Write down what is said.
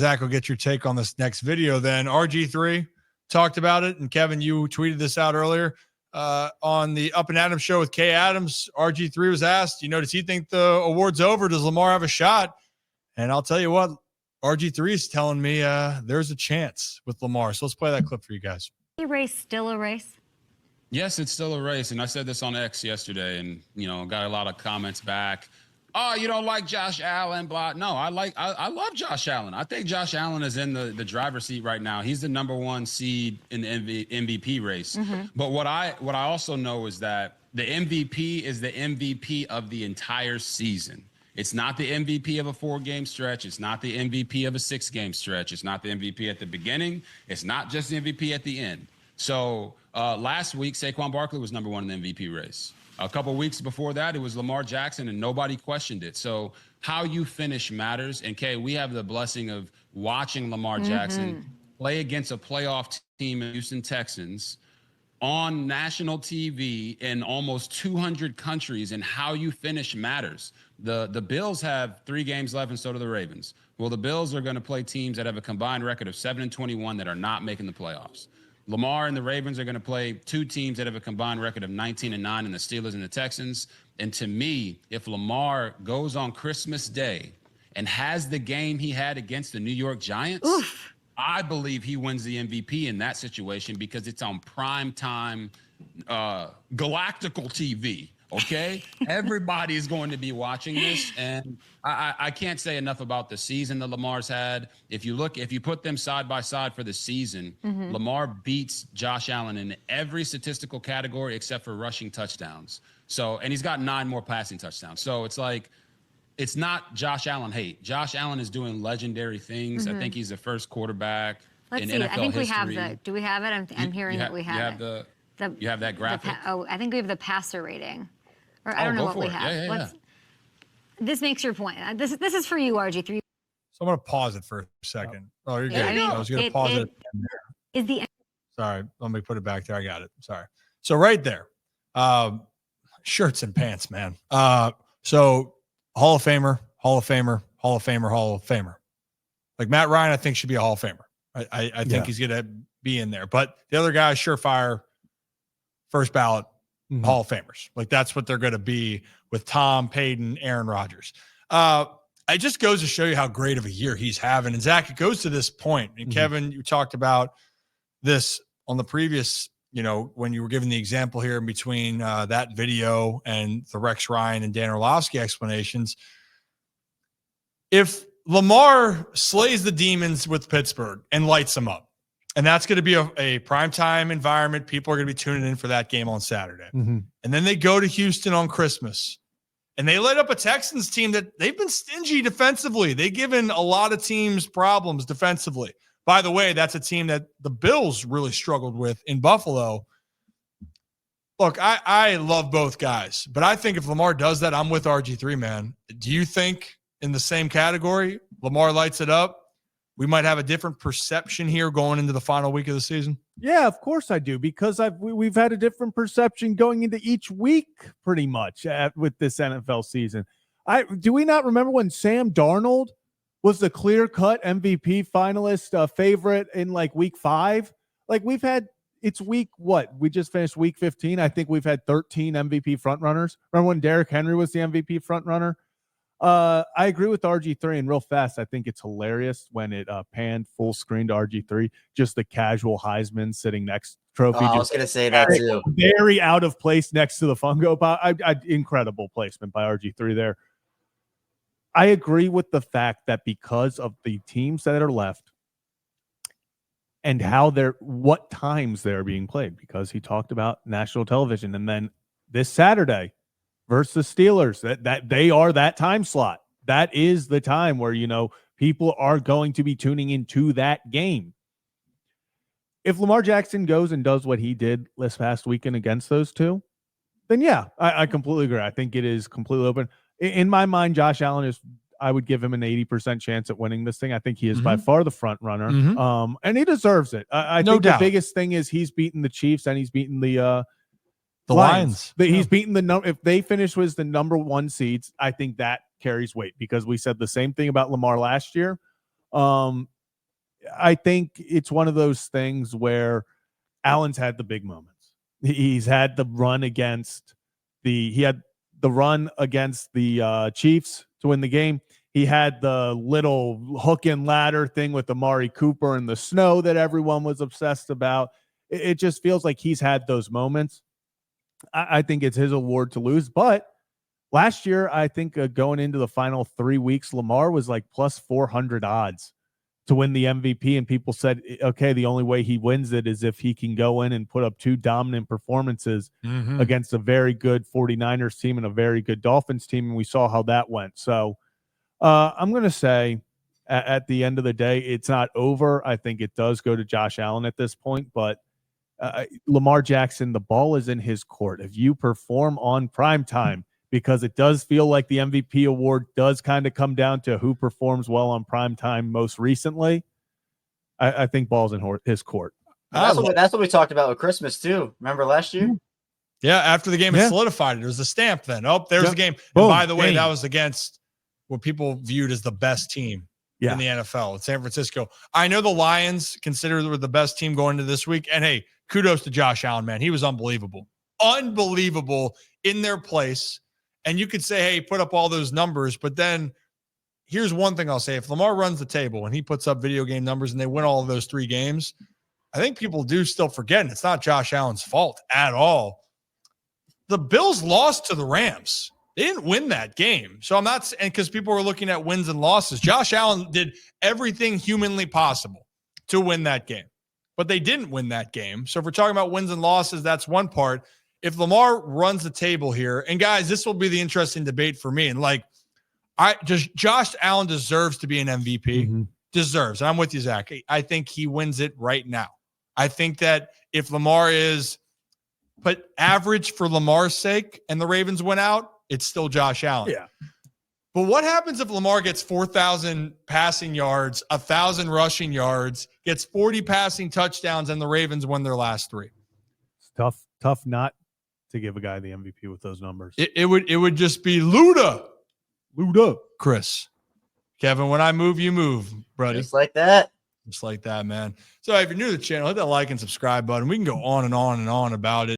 Zach will get your take on this next video. Then RG3 talked about it, and Kevin, you tweeted this out earlier on the Up and Adams show with Kay Adams. RG3 was asked, does he think the award's over? Does Lamar have a shot? And I'll tell you what, RG3 is telling me there's a chance with Lamar. So let's play that clip for you guys. Is the race still a race? Yes, it's still a race. And I said this on X yesterday and, got a lot of comments back. Oh, you don't like Josh Allen, blah. No, I love Josh Allen. I think Josh Allen is in the driver's seat right now. He's the number one seed in the MVP race. Mm-hmm. But what I also know is that the MVP is the MVP of the entire season. It's not the MVP of a 4-game stretch. It's not the MVP of a 6-game stretch. It's not the MVP at the beginning. It's not just the MVP at the end. So last week, Saquon Barkley was number one in the MVP race. A couple weeks before that, it was Lamar Jackson, and nobody questioned it. So how you finish matters. And, Kay, we have the blessing of watching Lamar Jackson play against a playoff team in Houston Texans on national TV in almost 200 countries, and how you finish matters. The Bills have 3 games left, and so do the Ravens. Well, the Bills are going to play teams that have a combined record of 7-21 that are not making the playoffs. Lamar and the Ravens are going to play 2 teams that have a combined record of 19-9 in the Steelers and the Texans. And to me, if Lamar goes on Christmas Day and has the game he had against the New York Giants, I believe he wins the MVP in that situation, because it's on prime time galactical TV. Okay, everybody is going to be watching this, and I can't say enough about the season that Lamar's had. If you put them side by side for the season, Lamar beats Josh Allen in every statistical category except for rushing touchdowns. So, and he's got 9 more passing touchdowns. So it's like, it's not Josh Allen hate. Josh Allen is doing legendary things. I think he's the first quarterback in NFL history. I think we have the. Do we have it? I'm hearing that we have it. You have that graphic? I think we have the passer rating. Or I don't know what we have. Yeah. This makes your point. This is for you, RG3. So I'm going to pause it for a second. Oh, you're good. I was going to pause it. Sorry, let me put it back there. I got it. Sorry. So right there, shirts and pants, man. So Hall of Famer, Hall of Famer, Hall of Famer, Hall of Famer. Like Matt Ryan, I think should be a Hall of Famer. I think he's going to be in there. But the other guys, surefire, first ballot, Hall of Famers. Like that's what they're going to be with Tom, Peyton, Aaron Rodgers. It just goes to show you how great of a year he's having. And Zach, it goes to this point. And Kevin, you talked about this on the previous, when you were giving the example here in between that video and the Rex Ryan and Dan Orlovsky explanations. If Lamar slays the demons with Pittsburgh and lights them up, and that's going to be a primetime environment. People are going to be tuning in for that game on Saturday. And then they go to Houston on Christmas, and they light up a Texans team that they've been stingy defensively. They've given a lot of teams problems defensively. By the way, that's a team that the Bills really struggled with in Buffalo. Look, I love both guys, but I think if Lamar does that, I'm with RG3, man. Do you think in the same category, Lamar lights it up, we might have a different perception here going into the final week of the season? Yeah, of course I do, because we've had a different perception going into each week pretty much with this NFL season. Do we not remember when Sam Darnold was the clear-cut MVP finalist favorite in like week 5? Like it's week what? We just finished week 15. I think we've had 13 MVP frontrunners. Remember when Derrick Henry was the MVP frontrunner? I agree with RG3, and real fast, I think it's hilarious when it panned full screen to RG3, just the casual Heisman sitting next trophy. I was going to say that too. Very out of place next to the Fungo Pop. Incredible placement by RG3 there. I agree with the fact that because of the teams that are left and what times they're being played, because he talked about national television, and then this Saturday versus Steelers, that they are that time slot. That is the time where, people are going to be tuning into that game. If Lamar Jackson goes and does what he did this past weekend against those two, then yeah, I completely agree. I think it is completely open. In my mind, Josh Allen I would give him an 80% chance at winning this thing. I think he is by far the front runner. And he deserves it. I think the biggest thing is he's beaten the Chiefs and he's beaten the Lions. He's beaten if they finish with the number 1 seeds, I think that carries weight, because we said the same thing about Lamar last year. I think it's one of those things where Allen's had the big moments. He's had the run against the Chiefs to win the game. He had the little hook and ladder thing with Amari Cooper in the snow that everyone was obsessed about. It just feels like he's had those moments. I think it's his award to lose. But last year, I think going into the final 3 weeks, Lamar was like plus 400 odds to win the MVP. And people said, okay, the only way he wins it is if he can go in and put up 2 dominant performances against a very good 49ers team and a very good Dolphins team. And we saw how that went. So I'm going to say at the end of the day, it's not over. I think it does go to Josh Allen at this point, but Lamar Jackson, the ball is in his court. If you perform on prime time, because it does feel like the MVP award does kind of come down to who performs well on prime time most recently, I think ball's in his court. That's what we talked about with Christmas too. Remember last year? Yeah, after the game, it solidified it. It was a stamp then. Oh, there's the game. And by the way, that was against what people viewed as the best team in the NFL. It's San Francisco. I know the Lions considered were the best team going into this week. And hey, kudos to Josh Allen, man. He was unbelievable. Unbelievable in their place. And you could say, hey, put up all those numbers. But then here's one thing I'll say. If Lamar runs the table and he puts up video game numbers and they win all of those 3 games, I think people do still forget. And it's not Josh Allen's fault at all. The Bills lost to the Rams. They didn't win that game. So I'm not, and because people were looking at wins and losses, Josh Allen did everything humanly possible to win that game, but they didn't win that game. So if we're talking about wins and losses, that's one part. If Lamar runs the table here, and guys, this will be the interesting debate for me. And like, Josh Allen deserves to be an MVP. Deserves. And I'm with you, Zach. I think he wins it right now. I think that if Lamar is put average for Lamar's sake and the Ravens went out, it's still Josh Allen. Yeah. But what happens if Lamar gets 4,000 passing yards, 1,000 rushing yards, gets 40 passing touchdowns, and the Ravens win their last 3? It's tough not to give a guy the MVP with those numbers. It would just be Luda, Chris. Kevin, when I move, you move, buddy. Just like that. Just like that, man. So if you're new to the channel, hit that like and subscribe button. We can go on and on and on about it.